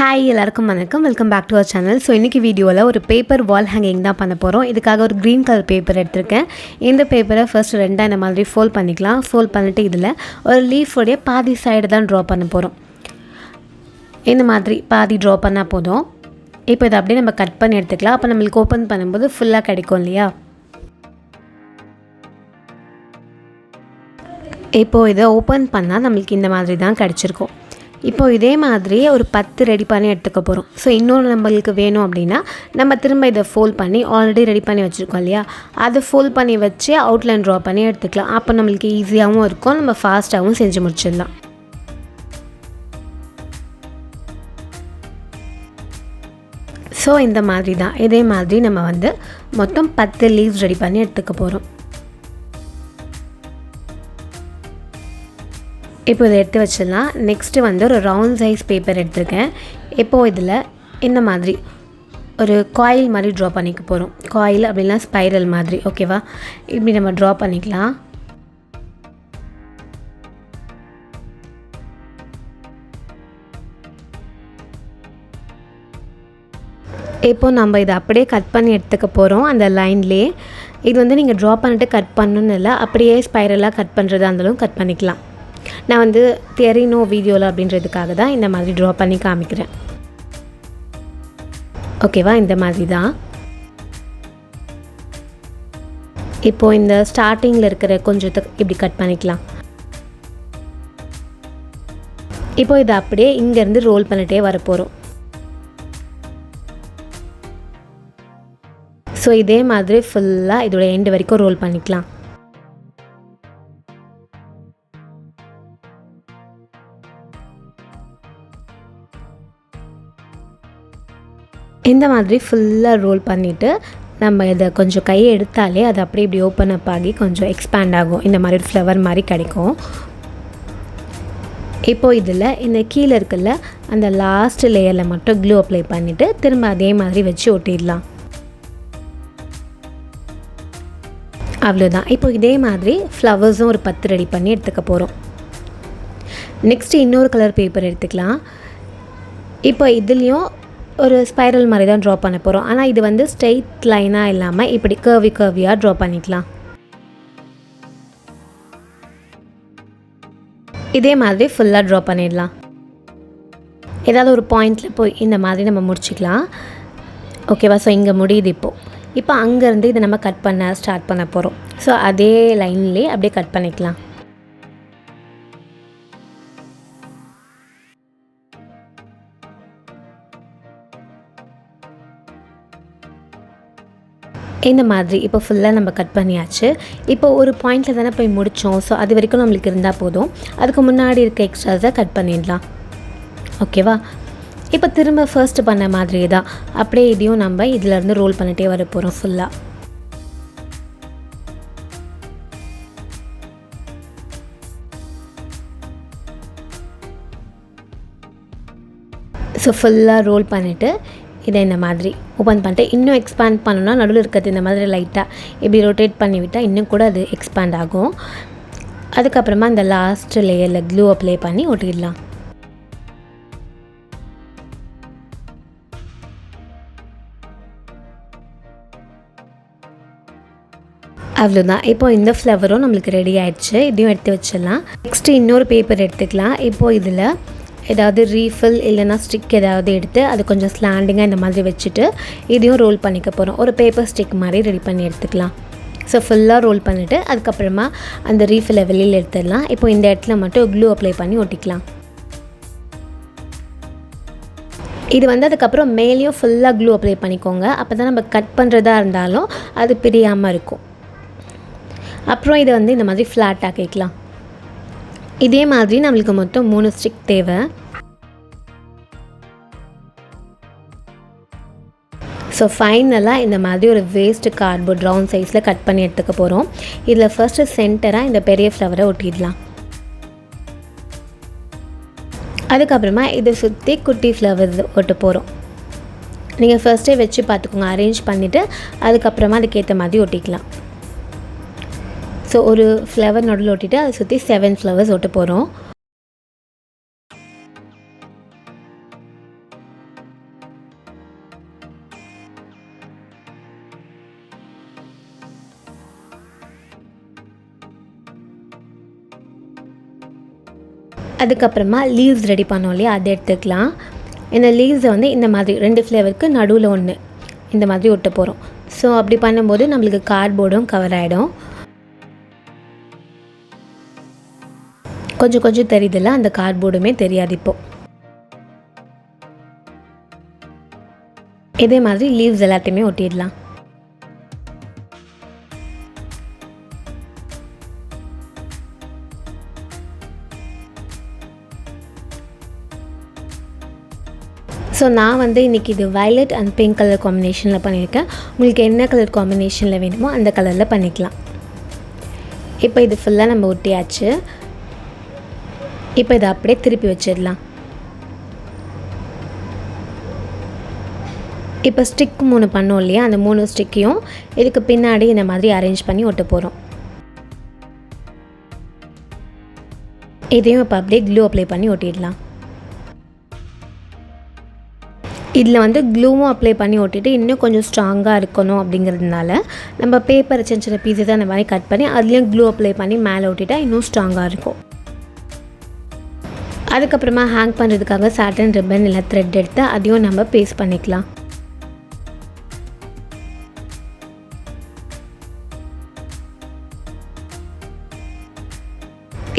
Hi எல்லாருக்கும் வணக்கம். Welcome back to our channel. So இன்றைக்கி வீடியோவில் ஒரு பேப்பர் வால் ஹேங்கிங் தான் பண்ண போகிறோம். இதுக்காக ஒரு க்ரீன் கலர் பேப்பர் எடுத்திருக்கேன். இந்த பேப்பரை ஃபர்ஸ்ட் ரெண்டாக இந்த மாதிரி ஃபோல்ட் பண்ணிக்கலாம். ஃபோல்ட் பண்ணிவிட்டு இதில் ஒரு லீஃபோடைய பாதி சைடு தான் ட்ரா பண்ண போகிறோம். இந்த மாதிரி பாதி ட்ரா பண்ணால் போதும். இப்போ இதை அப்படியே நம்ம கட் பண்ணி எடுத்துக்கலாம். அப்போ நம்மளுக்கு ஓப்பன் பண்ணும்போது ஃபுல்லாக கிடைக்கும் இல்லையா. இப்போது இதை ஓப்பன் பண்ணால் நம்மளுக்கு இந்த மாதிரி தான் கிடச்சிருக்கும். இப்போது இதே மாதிரி ஒரு 10 ரெடி பண்ணி எடுத்துக்க போகிறோம். ஸோ இன்னொன்று நம்மளுக்கு வேணும் அப்படின்னா நம்ம திரும்ப இதை ஃபோல்ட் பண்ணி ஆல்ரெடி ரெடி பண்ணி வச்சுருக்கோம் இல்லையா, அதை ஃபோல்ட் பண்ணி வச்சு அவுட்லைன் ட்ரா பண்ணி எடுத்துக்கலாம். அப்போ நம்மளுக்கு ஈஸியாகவும் இருக்கும், நம்ம ஃபாஸ்ட்டாகவும் செஞ்சு முடிச்சிடலாம். ஸோ இந்த மாதிரி தான் இதே மாதிரி நம்ம மொத்தம் 10 லீவ்ஸ் ரெடி பண்ணி எடுத்துக்க போகிறோம். இப்போ இதை எடுத்து வச்சிடலாம். நெக்ஸ்ட்டு ஒரு ரவுண்ட் சைஸ் பேப்பர் எடுத்துருக்கேன். இப்போது இதில் இந்த மாதிரி ஒரு காயில் மாதிரி ட்ரா பண்ணிக்க போகிறோம். காயில் அப்படின்னா ஸ்பைரல் மாதிரி, ஓகேவா? இப்படி நம்ம ட்ரா பண்ணிக்கலாம். இப்போது நம்ம இதை அப்படியே கட் பண்ணி எடுத்துக்க போகிறோம். அந்த லைன்லேயே இது நீங்கள் ட்ரா பண்ணிட்டு கட் பண்ணணுன்னு இல்லை, அப்படியே ஸ்பைரலாக கட் பண்ணுறதா இருந்தாலும் கட் பண்ணிக்கலாம். நான் தெரியணும் வீடியோவில் அப்படின்றதுக்காக தான் இந்த மாதிரி ட்ரா பண்ணி காமிக்கிறேன். ஓகேவா? இந்த மாதிரி தான். இப்போது இந்த ஸ்டார்டிங்கில் இருக்கிற கொஞ்சத்தை இப்படி கட் பண்ணிக்கலாம். இப்போ இதை அப்படியே இங்கேருந்து ரோல் பண்ணிட்டே வரப்போகிறோம். ஸோ இதே மாதிரி ஃபுல்லாக இதோட எண்டு வரைக்கும் ரோல் பண்ணிக்கலாம். இந்த மாதிரி ஃபுல்லாக ரோல் பண்ணிவிட்டு நம்ம இதை கொஞ்சம் கையை எடுத்தாலே அது அப்படியே இப்படி ஓப்பன் அப் ஆகி கொஞ்சம் எக்ஸ்பேண்ட் ஆகும். இந்த மாதிரி ஒரு ஃப்ளவர் மாதிரி கிடைக்கும். இப்போது இதில் இந்த கீழே இருக்குல்ல அந்த லாஸ்ட் லேயரில் மட்டும் க்ளூ அப்ளை பண்ணிவிட்டு திரும்ப அதே மாதிரி வச்சு ஒட்டிடலாம். அவ்வளோதான். இப்போ இதே மாதிரி ஃப்ளவர்ஸும் ஒரு 10 ரெடி பண்ணி எடுத்துக்க போகிறோம். நெக்ஸ்ட்டு இன்னொரு கலர் பேப்பர் எடுத்துக்கலாம். இப்போ இதுலேயும் ஒரு ஸ்பைரல் மாதிரி தான் ட்ரா பண்ண போகிறோம். ஆனால் இது ஸ்ட்ரெயிட் லைனாக இல்லாமல் இப்படி கர்வியாக ட்ரா பண்ணிக்கலாம். இதே மாதிரி ஃபுல்லாக ட்ரா பண்ணிடலாம். ஏதாவது ஒரு பாயிண்டில் போய் இந்த மாதிரி நம்ம முடிச்சிக்கலாம். ஓகேவா? ஸோ இங்கே முடியுது. இப்போ அங்கேருந்து இதை நம்ம கட் பண்ண ஸ்டார்ட் பண்ண போகிறோம். ஸோ அதே லைன்லேயே அப்படியே கட் பண்ணிக்கலாம். இந்த மாதிரி இப்போ ஃபுல்லாக நம்ம கட் பண்ணியாச்சு. இப்போ ஒரு பாயிண்டில் தானே போய் முடித்தோம். ஸோ அது வரைக்கும் நம்மளுக்கு இருந்தால் போதும். அதுக்கு முன்னாடி இருக்க எக்ஸ்ட்ராஸை கட் பண்ணிடலாம். ஓகேவா? இப்போ திரும்ப ஃபர்ஸ்ட்டு பண்ண மாதிரியே தான் அப்படியே இதையும் நம்ம இதிலேருந்து ரோல் பண்ணிகிட்டே வர போகிறோம் ஃபுல்லாக. ஸோ ஃபுல்லாக ரோல் பண்ணிவிட்டு இதை இந்த மாதிரி ஓப்பன் பண்ணிட்டு இன்னும் எக்ஸ்பேண்ட் பண்ணணும்னா நடுவில் இருக்கிறது இந்த மாதிரி லைட்டாக இப்படி ரொட்டேட் பண்ணிவிட்டால் இன்னும் கூட அது எக்ஸ்பேண்ட் ஆகும். அதுக்கப்புறமா இந்த லாஸ்ட் லேயரில் க்ளூ அப்ளை பண்ணி ஒட்டிடலாம். அவ்வளோதான். இப்போ இந்த ஃப்ளவரும் நம்மளுக்கு ரெடி ஆகிடுச்சு. இதையும் எடுத்து வச்சிடலாம். நெக்ஸ்ட்டு இன்னொரு பேப்பர் எடுத்துக்கலாம். இப்போது இதில் ஏதாவது ரீஃபில் இல்லைனா ஸ்டிக் ஏதாவது எடுத்து அது கொஞ்சம் ஸ்லாண்டிங்காக இந்த மாதிரி வச்சுட்டு இதையும் ரோல் பண்ணிக்க போகிறோம். ஒரு பேப்பர் ஸ்டிக் மாதிரி ரெடி பண்ணி எடுத்துக்கலாம். ஸோ ஃபுல்லாக ரோல் பண்ணிவிட்டு அதுக்கப்புறமா அந்த ரீஃபிலை வெளியில் எடுத்துடலாம். இப்போ இந்த இடத்துல மட்டும் க்ளூ அப்ளை பண்ணி ஒட்டிக்கலாம். இது அதுக்கப்புறம் மேலேயும் ஃபுல்லாக க்ளூ அப்ளை பண்ணிக்கோங்க. அப்போ தான் நம்ம கட் பண்ணுறதா இருந்தாலும் அது பிரியாமல் இருக்கும். அப்புறம் இதை இந்த மாதிரி ஃப்ளாட் ஆக்கிக்கலாம். இதே மாதிரி நம்மளுக்கு மொத்தம் 3 ஸ்டிக் தேவை. ஸோ ஃபைனலாக இந்த மாதிரி ஒரு வேஸ்ட் கார்ட்போர்ட் ரவுண்ட் சைஸில் கட் பண்ணி எடுத்துக்க போகிறோம். இதில் ஃபர்ஸ்ட்டு சென்டராக இந்த பெரிய ஃப்ளவரை ஒட்டிடலாம். அதுக்கப்புறமா இதை சுற்றி குட்டி ஃப்ளவர் ஒட்ட போகிறோம். நீங்கள் ஃபர்ஸ்ட்டே வச்சு பார்த்துக்கோங்க, அரேஞ்ச் பண்ணிவிட்டு அதுக்கப்புறமா அதுக்கேற்ற மாதிரி ஒட்டிக்கலாம். ஸோ ஒரு ஃப்ளவர் நடுவில் ஒட்டிட்டு அதை சுற்றி 7 ஃப்ளவர்ஸ் ஒட்ட போகிறோம். அதுக்கப்புறமா லீவ்ஸ் ரெடி பண்ணோம் இல்லையா, அதை எடுத்துக்கலாம். இந்த லீவ்ஸை வந்து இந்த மாதிரி 2 ஃப்ளேவருக்கு நடுவில் ஒன்று இந்த மாதிரி ஒட்ட போகிறோம். ஸோ அப்படி பண்ணும்போது நம்மளுக்கு கார்ட்போர்டும் கவர் ஆகிடும். கொஞ்சம் கொஞ்சம் தெரியுதில்ல, அந்த கார்ட்போர்டுமே தெரியாது இப்போது. இதே மாதிரி லீவ்ஸ் எல்லாத்தையுமே ஒட்டிடலாம். ஸோ நான் வந்து இன்றைக்கி இது வயலட் அண்ட் பிங்க் கலர் காம்பினேஷனில் பண்ணியிருக்கேன். உங்களுக்கு என்ன கலர் காம்பினேஷனில் வேணுமோ அந்த கலரில் பண்ணிக்கலாம். இப்போ இது ஃபுல்லாக நம்ம ஒட்டியாச்சு. இப்போ இதை அப்படியே திருப்பி வச்சிடலாம். இப்போ ஸ்டிக் 3 பண்ணோம் இல்லையா, அந்த 3 ஸ்டிக்கையும் இதுக்கு பின்னாடி இந்த மாதிரி அரேஞ்ச் பண்ணி ஒட்ட போகிறோம். இதையும் இப்போ அப்படியே க்ளூ அப்ளை பண்ணி ஒட்டிடலாம். இதில் வந்து க்ளூவும் அப்ளை பண்ணி ஒட்டிட்டு இன்னும் கொஞ்சம் ஸ்ட்ராங்காக இருக்கணும் அப்படிங்கிறதுனால நம்ம பேப்பரை சின்ன சின்ன பீஸஸ் அந்த மாதிரி கட் பண்ணி அதுலேயும் க்ளூ அப்ளை பண்ணி மேலே ஒட்டிட்டா இன்னும் ஸ்ட்ராங்காக இருக்கும். அதுக்கப்புறமா ஹேங் பண்ணுறதுக்காக சாட்டன் ரிப்பன் இல்லை த்ரெட் எடுத்து அதையும் நம்ம பேஸ்ட் பண்ணிக்கலாம்.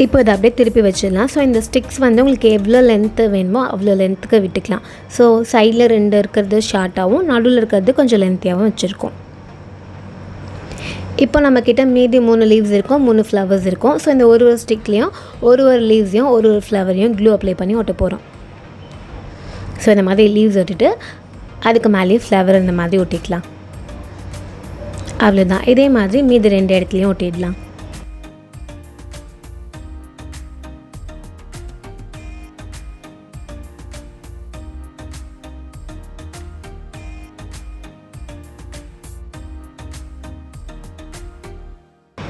இப்போ இதை அப்படியே திருப்பி வச்சிடலாம். ஸோ இந்த ஸ்டிக்ஸ் வந்து உங்களுக்கு எவ்வளோ லென்த்து வேணுமோ அவ்வளோ லென்த்துக்கு விட்டுக்கலாம். ஸோ சைடில் 2 இருக்கிறது ஷார்ட்டாகவும் நடுவில் இருக்கிறது கொஞ்சம் லென்த்தியாகவும் வச்சுருக்கோம். இப்போ நம்மக்கிட்ட மீதி 3 லீவ்ஸ் இருக்கும், 3 ஃப்ளவர்ஸ் இருக்கும். ஸோ இந்த ஒரு ஸ்டிக்லேயும் ஒரு லீவ்ஸையும் ஒரு ஃப்ளவரையும் க்ளூ அப்ளை பண்ணி ஒட்ட போகிறோம். ஸோ இந்த மாதிரி லீவ்ஸ் ஒட்டிட்டு அதுக்கு மேலேயும் ஃப்ளவர் இந்த மாதிரி ஒட்டிக்கலாம். அவ்வளோதான். இதே மாதிரி மீதி 2 இடத்துலையும் ஒட்டிடலாம்.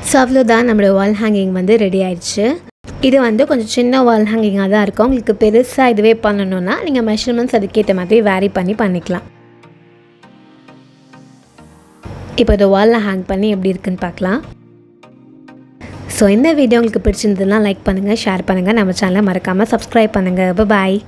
ஸோ அவ்வளோதான், நம்மளோட வால் ஹேங்கிங் வந்து ரெடி ஆயிடுச்சு. இது வந்து கொஞ்சம் சின்ன வால் ஹேங்கிங்காக தான் இருக்கும். உங்களுக்கு பெருசாக இதுவே பண்ணணுன்னா நீங்கள் மெஷர்மெண்ட்ஸ் அதுக்கேற்ற மாதிரி வேரி பண்ணி பண்ணிக்கலாம். இப்போ இதை வாலில் ஹேங் பண்ணி எப்படி இருக்குன்னு பார்க்கலாம். ஸோ இந்த வீடியோ உங்களுக்கு பிடிச்சிருந்ததுன்னா லைக் பண்ணுங்கள், ஷேர் பண்ணுங்கள், நம்ம சேனலை மறக்காமல் சப்ஸ்கிரைப் பண்ணுங்கள். பாய்.